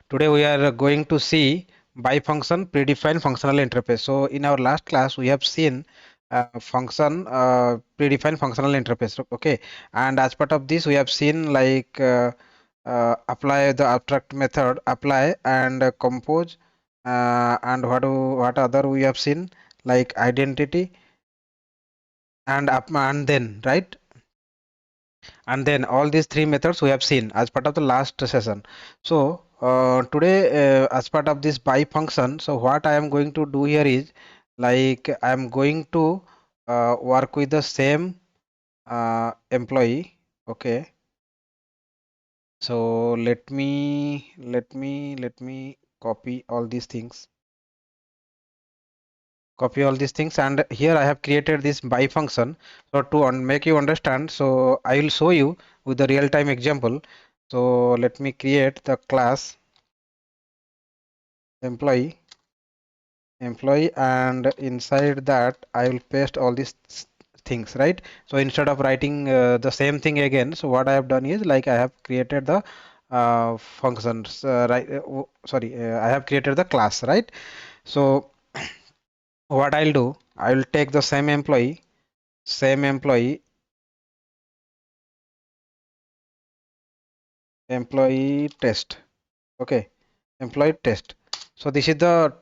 Today we are going to see bifunction predefined functional interface. So in our last class we have seen function predefined functional interface. Okay, and as part of this we have seen like apply the abstract method, apply and compose, and what other we have seen like identity and up and then, right? And then all these three methods we have seen as part of the last session. So today as part of this by function, so what I am going to do here is like I am going to work with the same employee. Okay, so let me copy all these things, and here I have created this by function. So to make you understand, so I will show you with the real-time example. So let me create the class employee, and inside that I will paste all these things, right? So instead of writing the same thing again, so what I have done is like I have created the functions, right? I have created the class, right? So what I'll do, I will take the same employee test. Okay, employee test. So this is the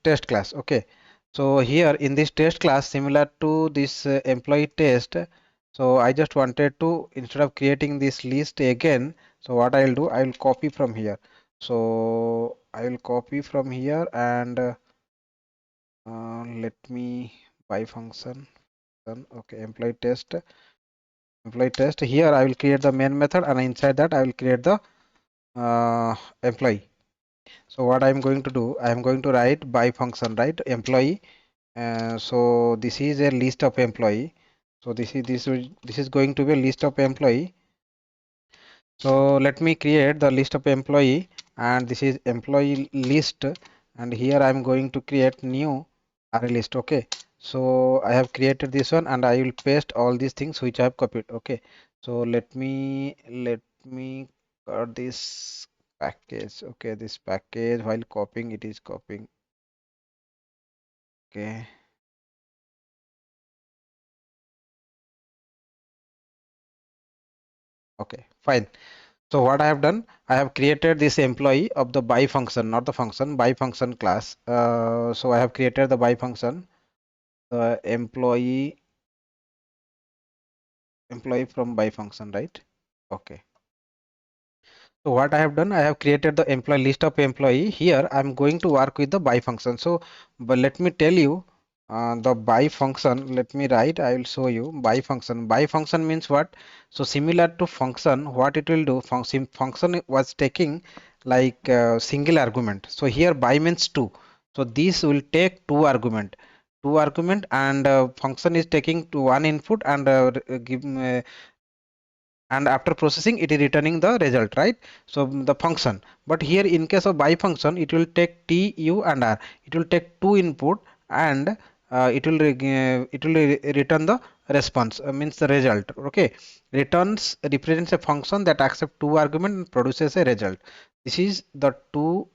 test class. Okay, so here in this test class, similar to this employee test, so I just wanted to, instead of creating this list again, so what I'll do, I'll copy from here. So I will copy from here, and let me by function. Okay, employee test. Here I will create the main method, and inside that I will create the employee. So what I'm going to do, I'm going to write by function, right? Employee. So this is a list of employee. So this is going to be a list of employee. So let me create the list of employee, and this is employee list, and here I'm going to create new array list. Okay. So I have created this one, and I will paste all these things which I have copied. Okay. So let me cut this package. Okay, this package, while copying, it is copying. Okay. Okay, fine. So what I have done, I have created this employee of the by function, not the function, by function class. So I have created the by function, the employee from by function, right? Okay. So what I have done, I have created the employee list of employee. Here I'm going to work with the by function. So, but let me tell you the by function. Let me write. I will show you by function. By function means what? So similar to function, what it will do? Function was taking like single argument. So here by means two. So this will take two argument, and function is taking to one input and give and after processing it is returning the result, right? So the function, but here in case of by function, it will take t, u and r. It will take two input, and it will return the response, means the result. Okay, returns represents a function that accepts two argument and produces a result. This is the two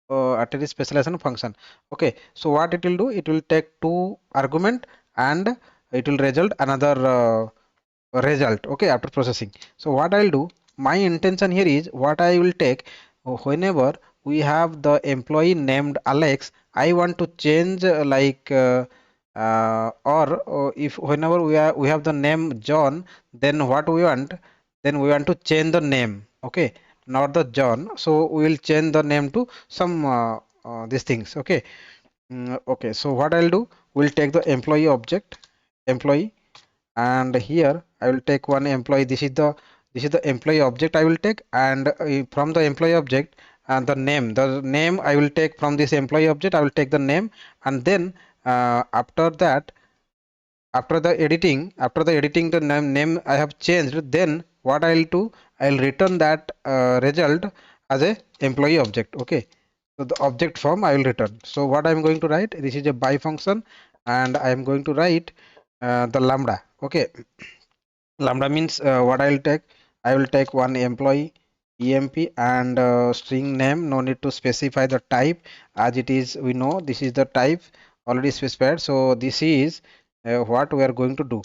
attribute specialization function. Okay, so what it will do, it will take two argument, and it will result another result. Okay, after processing. So what I'll do, my intention here is, what I will take, whenever we have the employee named Alex, I want to change or if whenever we have the name John, then what we want, then we want to change the name. Okay, not the John, so we will change the name to some these things. Okay. Okay, so what I'll do, we'll take the employee object, employee, and here I will take one employee. This is the employee object I will take, and from the employee object, and the name I will take from this employee object. I will take the name, and then after that, after the editing, the name I have changed. Then what I'll do, I'll return that result as a employee object. Okay, so the object form I will return. So what I'm going to write, this is a by function, and I am going to write the lambda. Okay, lambda means what I will take one employee, emp and string name, no need to specify the type, as it is we know this is the type already specified. So this is what we are going to do.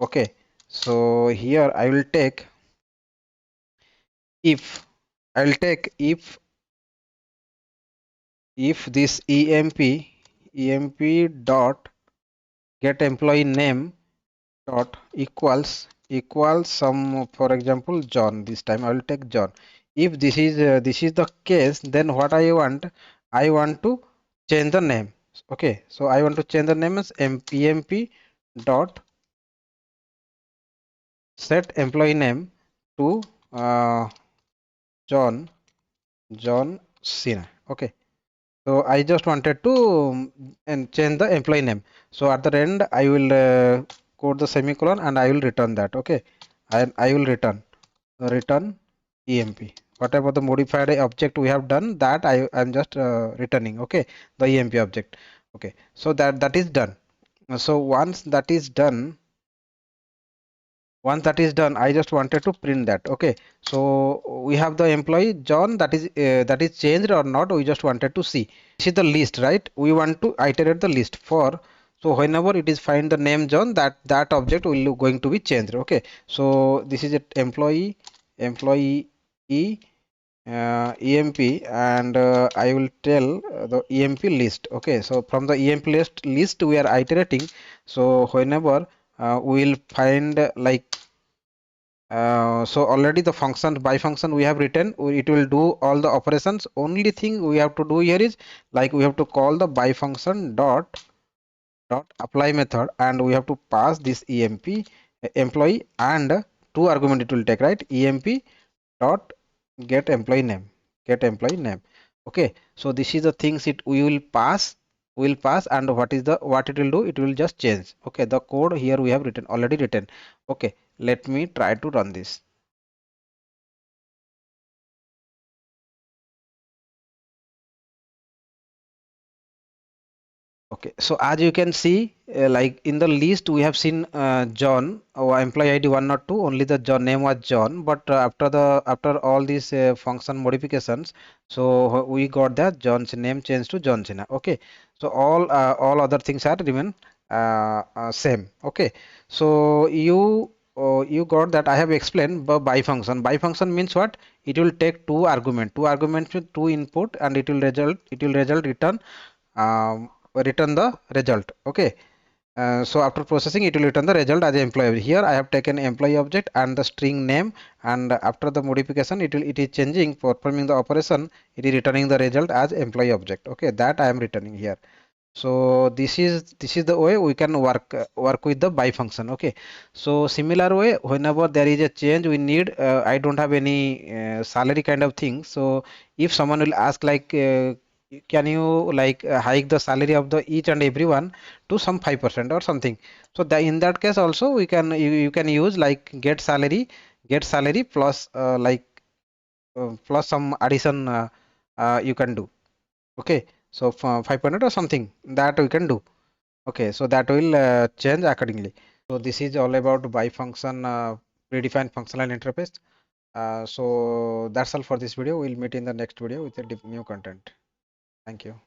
Okay, so here I will take if if this emp dot get employee name dot equals some, for example John. This time I will take John. If this is the case, then what I want to change the name. Okay, so I want to change the name as emp dot set employee name to uh, John Cena. Okay, so I just wanted to and change the employee name. So at the end I will quote the semicolon and I will return that. Okay, I will return emp. Whatever the modified object we have done, that I am just returning. Okay, the emp object. Okay, so that is done. So once that is done, I just wanted to print that. Okay, so we have the employee John, that is changed or not, we just wanted to see. This is the list, right? We want to iterate the list for, so whenever it is find the name John, that object will going to be changed. Okay, so this is it, employee e emp, and I will tell the emp list. Okay, so from the emp list we are iterating. So whenever we will find so already the function by function we have written, it will do all the operations. Only thing we have to do here is like we have to call the by function dot apply method, and we have to pass this emp employee, and two argument it will take, right? Emp dot get employee name. Okay, so this is the things it we will pass, and what it will do, it will just change. Okay, the code here we have already written. Okay, let me try to run this. Okay, so as you can see, like in the list we have seen John, employee ID 1 or 2, only the John name was John. But after all these function modifications, so we got that John's name changed to John Cena. Okay, so all other things are remain same. Okay, so you got that. I have explained by function. By function means what? It will take two arguments with two input, and it will result return the result. Okay, so after processing it will return the result as employee. Here I have taken employee object and the string name, and after the modification it is changing, performing the operation, it is returning the result as employee object. Okay, that I am returning here. So this is the way we can work with the by function. Okay, so similar way, whenever there is a change we need, I don't have any salary kind of thing. So if someone will ask like can you like hike the salary of the each and everyone to some 5% or something, so that in that case also you can use like get salary plus plus some addition you can do. Okay, so 500 or something that we can do. Okay, so that will change accordingly. So this is all about by function predefined functional interface. So that's all for this video. We'll meet in the next video with a new content. Thank you.